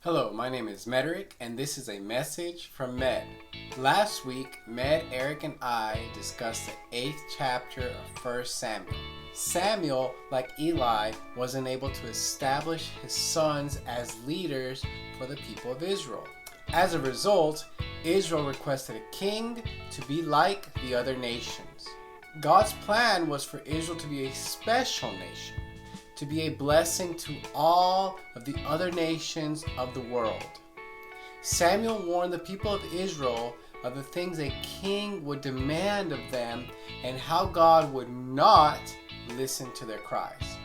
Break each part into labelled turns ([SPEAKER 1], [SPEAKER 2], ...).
[SPEAKER 1] Hello, my name is Mederick, and this is a message from Med. Last week, Med, Eric, and I discussed the 8th chapter of 1 Samuel. Samuel, like Eli, wasn't able to establish his sons as leaders for the people of Israel. As a result, Israel requested a king to be like the other nations. God's plan was for Israel to be a special nation, to be a blessing to all of the other nations of the world. Samuel warned the people of Israel of the things a king would demand of them and how God would not listen to their cries.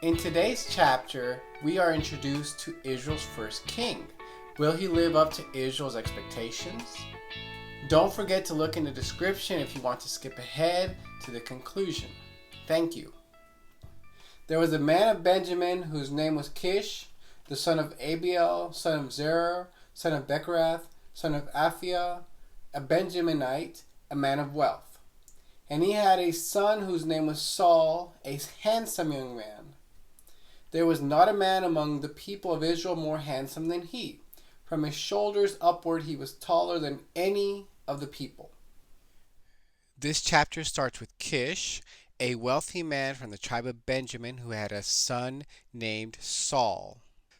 [SPEAKER 1] In today's chapter, we are introduced to Israel's first king. Will he live up to Israel's expectations? Don't forget to look in the description if you want to skip ahead to the conclusion. Thank you. There was a man of Benjamin whose name was Kish, the son of Abiel, son of Zerah, son of Bechorath, son of Aphiah, a Benjaminite, a man of wealth. And he had a son whose name was Saul, a handsome young man. There was not a man among the people of Israel more handsome than he. From his shoulders upward he was taller than any of the people. This chapter starts with Kish, a wealthy man from the tribe of Benjamin who had a son named Saul.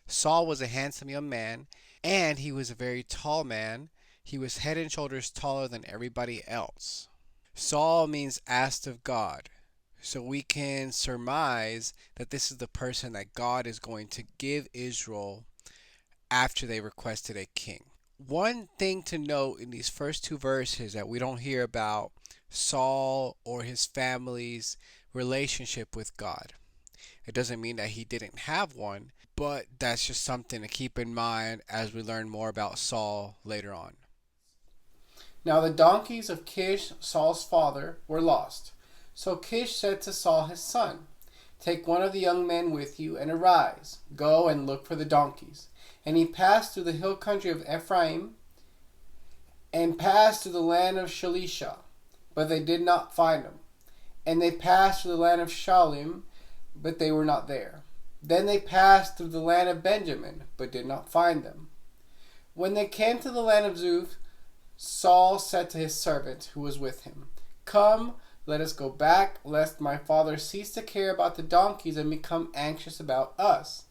[SPEAKER 1] Saul was a handsome young man, and he was a very tall man. He was head and shoulders taller than everybody else. Saul means asked of God, so we can surmise that this is the person that God is going to give Israel after they requested a king. One thing to note in these first two verses that we don't hear about Saul or his family's relationship with God. It doesn't mean that he didn't have one, but that's just something to keep in mind as we learn more about Saul later on. Now the donkeys of Kish, Saul's father, were lost. So Kish said to Saul his son, "Take one of the young men with you and arise, go and look for the donkeys." And he passed through the hill country of Ephraim and passed through the land of Shalisha, but they did not find him. And they passed through the land of Shalim, but they were not there. Then they passed through the land of Benjamin, but did not find them. When they came to the land of Zuph, Saul said to his servant who was with him, "Come, let us go back, lest my father cease to care about the donkeys and become anxious about us."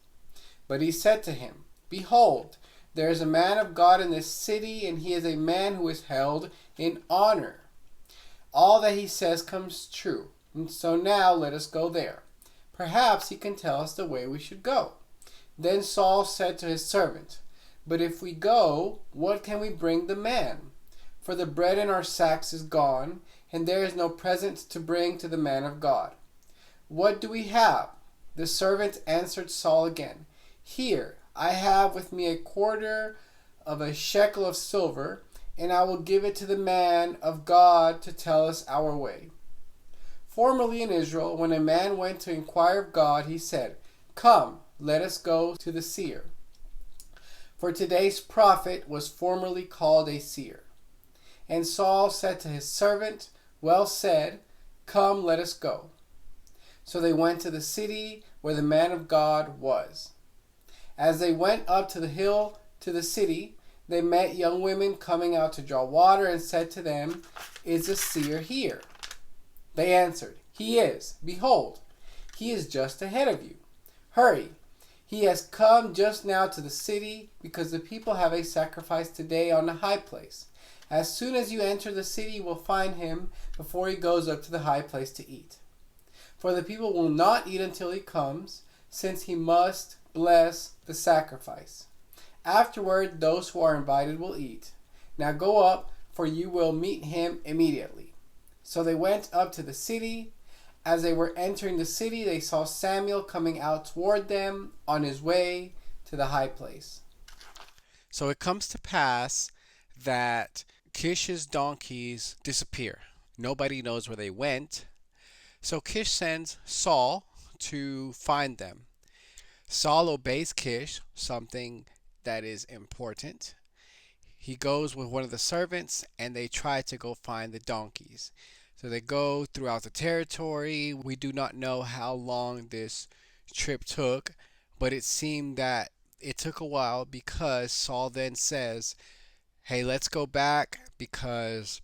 [SPEAKER 1] But he said to him, "Behold, there is a man of God in this city, and he is a man who is held in honor. All that he says comes true, and so now let us go there. Perhaps he can tell us the way we should go." Then Saul said to his servant, "But if we go, what can we bring the man? For the bread in our sacks is gone, and there is no present to bring to the man of God. What do we have?" The servant answered Saul again, "Here, I have with me a quarter of a shekel of silver, and I will give it to the man of God to tell us our way." Formerly in Israel, when a man went to inquire of God, he said, "Come, let us go to the seer." For today's prophet was formerly called a seer. And Saul said to his servant, "Well said, come, let us go." So they went to the city where the man of God was. As they went up to the hill to the city, they met young women coming out to draw water and said to them, "Is the seer here?" They answered, "He is. Behold, he is just ahead of you. Hurry. He has come just now to the city because the people have a sacrifice today on the high place. As soon as you enter the city, you will find him before he goes up to the high place to eat. For the people will not eat until he comes, since he must bless the sacrifice. Afterward, those who are invited will eat. Now go up, for you will meet him immediately." So they went up to the city. As they were entering the city, they saw Samuel coming out toward them on his way to the high place. So it comes to pass that Kish's donkeys disappear. Nobody knows where they went. So Kish sends Saul to find them. Saul obeys Kish, something that is important. He goes with one of the servants, and they try to go find the donkeys. So they go throughout the territory. We do not know how long this trip took, but it seemed that it took a while because Saul then says, hey, let's go back because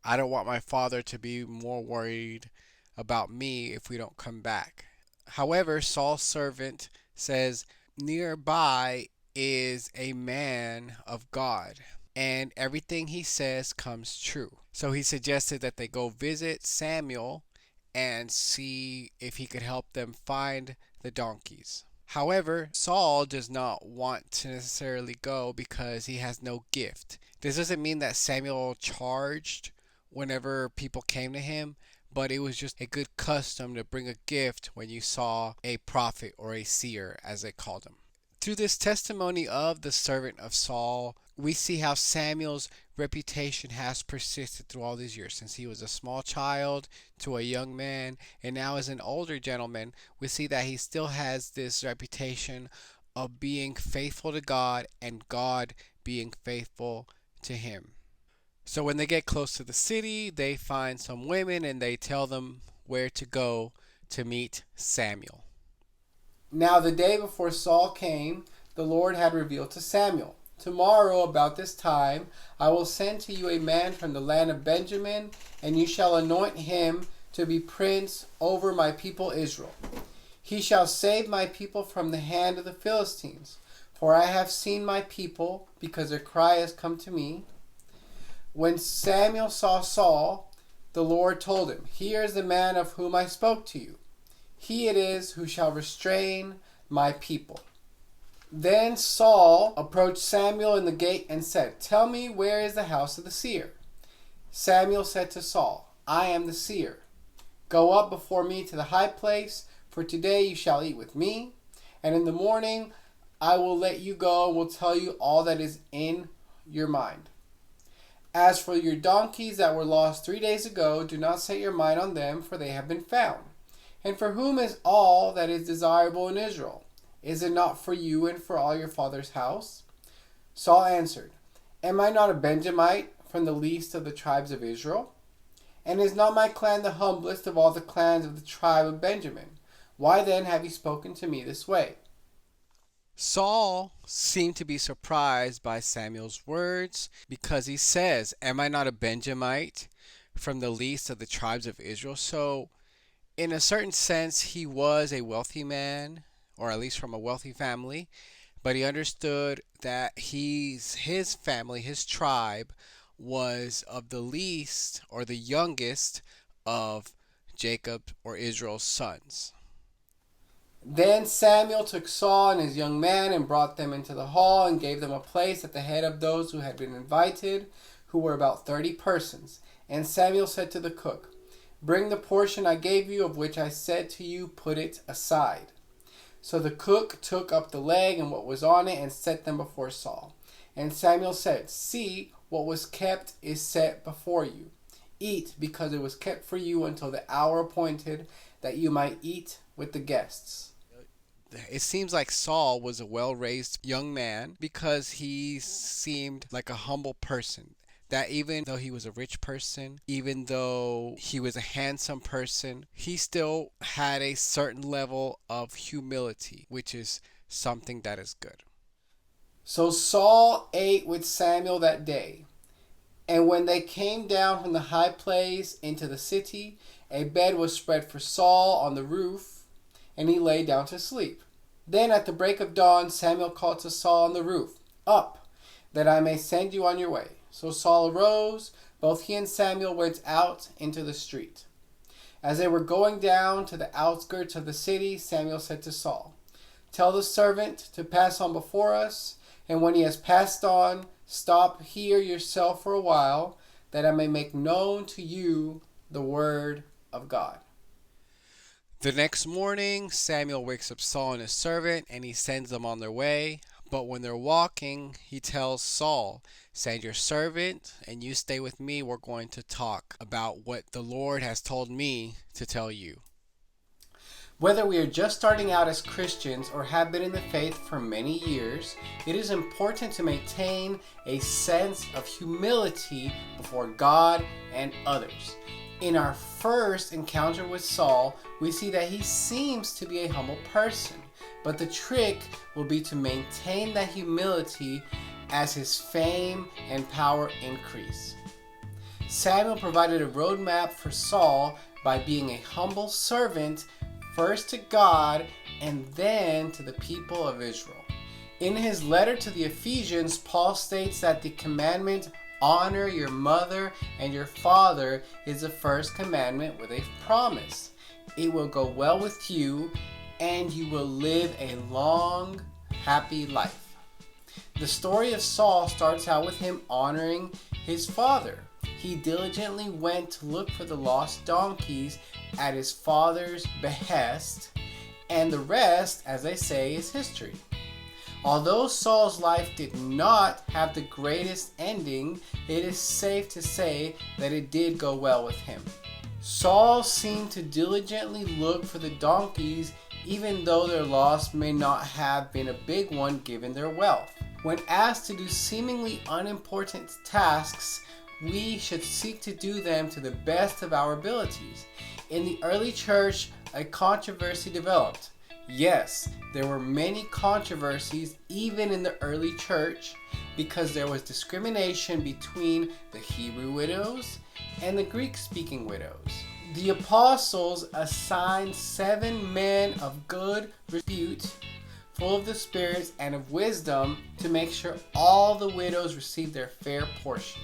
[SPEAKER 1] I don't want my father to be more worried about me if we don't come back. However, Saul's servant says, nearby is a man of God, and everything he says comes true. So he suggested that they go visit Samuel and see if he could help them find the donkeys. However, Saul does not want to necessarily go because he has no gift. This doesn't mean that Samuel charged whenever people came to him, but it was just a good custom to bring a gift when you saw a prophet or a seer, as they called him. Through this testimony of the servant of Saul, we see how Samuel's reputation has persisted through all these years. Since he was a small child to a young man, and now as an older gentleman, we see that he still has this reputation of being faithful to God and God being faithful to him. So when they get close to the city, they find some women and they tell them where to go to meet Samuel. Now the day before Saul came, the Lord had revealed to Samuel, tomorrow about this time I will send to you a man from the land of Benjamin, and you shall anoint him to be prince over my people Israel. He shall save my people from the hand of the Philistines, for I have seen my people, because their cry has come to me. When Samuel saw Saul, the Lord told him, here is the man of whom I spoke to you. He it is who shall restrain my people. Then Saul approached Samuel in the gate and said, tell me, where is the house of the seer? Samuel said to Saul, I am the seer. Go up before me to the high place, for today you shall eat with me, and in the morning I will let you go and will tell you all that is in your mind. As for your donkeys that were lost 3 days ago, do not set your mind on them, for they have been found. And for whom is all that is desirable in Israel? Is it not for you and for all your father's house? Saul answered, am I not a Benjamite from the least of the tribes of Israel? And is not my clan the humblest of all the clans of the tribe of Benjamin? Why then have you spoken to me this way? Saul seemed to be surprised by Samuel's words because he says, am I not a Benjamite from the least of the tribes of Israel? So in a certain sense, he was a wealthy man, or at least from a wealthy family, but he understood that his family, his tribe, was of the least or the youngest of Jacob or Israel's sons. Then Samuel took Saul and his young man and brought them into the hall and gave them a place at the head of those who had been invited, who were about 30 persons. And Samuel said to the cook, bring the portion I gave you, of which I said to you, put it aside. So the cook took up the leg and what was on it and set them before Saul. And Samuel said, see, what was kept is set before you. Eat, because it was kept for you until the hour appointed, that you might eat with the guests. It seems like Saul was a well-raised young man because he seemed like a humble person. That even though he was a rich person, even though he was a handsome person, he still had a certain level of humility, which is something that is good. So Saul ate with Samuel that day. And when they came down from the high place into the city, a bed was spread for Saul on the roof, and he lay down to sleep. Then at the break of dawn, Samuel called to Saul on the roof, up, that I may send you on your way. So Saul arose, both he and Samuel went out into the street. As they were going down to the outskirts of the city, Samuel said to Saul, tell the servant to pass on before us, and when he has passed on, stop here yourself for a while, that I may make known to you the word of God. The next morning, Samuel wakes up Saul and his servant, and he sends them on their way. But when they're walking, he tells Saul, send your servant and you stay with me. We're going to talk about what the Lord has told me to tell you. Whether we are just starting out as Christians or have been in the faith for many years, it is important to maintain a sense of humility before God and others. In our first encounter with Saul, we see that he seems to be a humble person. But the trick will be to maintain that humility as his fame and power increase. Samuel provided a roadmap for Saul by being a humble servant, first to God and then to the people of Israel. In his letter to the Ephesians, Paul states that the commandment, honor your mother and your father, is the first commandment with a promise. It will go well with you and you will live a long, happy life. The story of Saul starts out with him honoring his father. He diligently went to look for the lost donkeys at his father's behest, and the rest, as they say, is history. Although Saul's life did not have the greatest ending, it is safe to say that it did go well with him. Saul seemed to diligently look for the donkeys, even though their loss may not have been a big one given their wealth. When asked to do seemingly unimportant tasks, we should seek to do them to the best of our abilities. In the early church, a controversy developed. Yes, there were many controversies even in the early church because there was discrimination between the Hebrew widows and the Greek-speaking widows. The apostles assigned 7 men of good repute, full of the spirits and of wisdom, to make sure all the widows received their fair portion.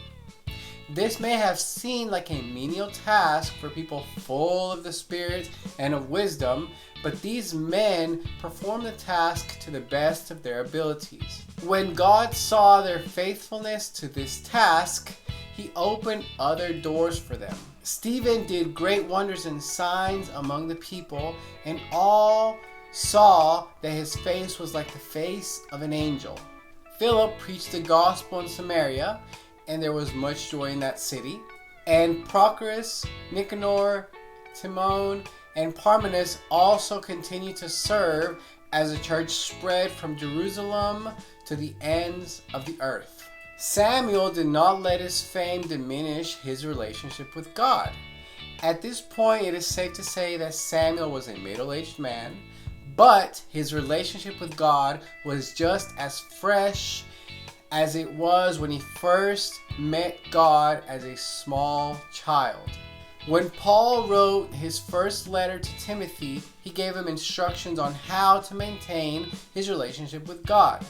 [SPEAKER 1] This may have seemed like a menial task for people full of the Spirit and of wisdom, but these men performed the task to the best of their abilities. When God saw their faithfulness to this task, He opened other doors for them. Stephen did great wonders and signs among the people, and all saw that his face was like the face of an angel. Philip preached the gospel in Samaria, and there was much joy in that city. And Prochorus, Nicanor, Timon, and Parmenas also continued to serve as the church spread from Jerusalem to the ends of the earth. Samuel did not let his fame diminish his relationship with God. At this point, it is safe to say that Samuel was a middle-aged man, but his relationship with God was just as fresh as it was when he first met God as a small child. When Paul wrote his first letter to Timothy, he gave him instructions on how to maintain his relationship with God.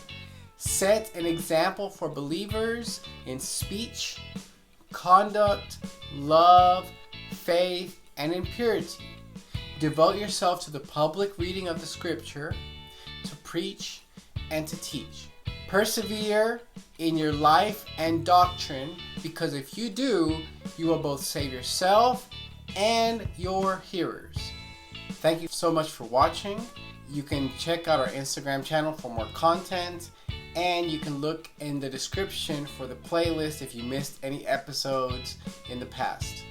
[SPEAKER 1] Set an example for believers in speech, conduct, love, faith, and in purity. Devote yourself to the public reading of the scripture, to preach, and to teach. Persevere in your life and doctrine, because if you do, you will both save yourself and your hearers. Thank you so much for watching. You can check out our Instagram channel for more content, and you can look in the description for the playlist if you missed any episodes in the past.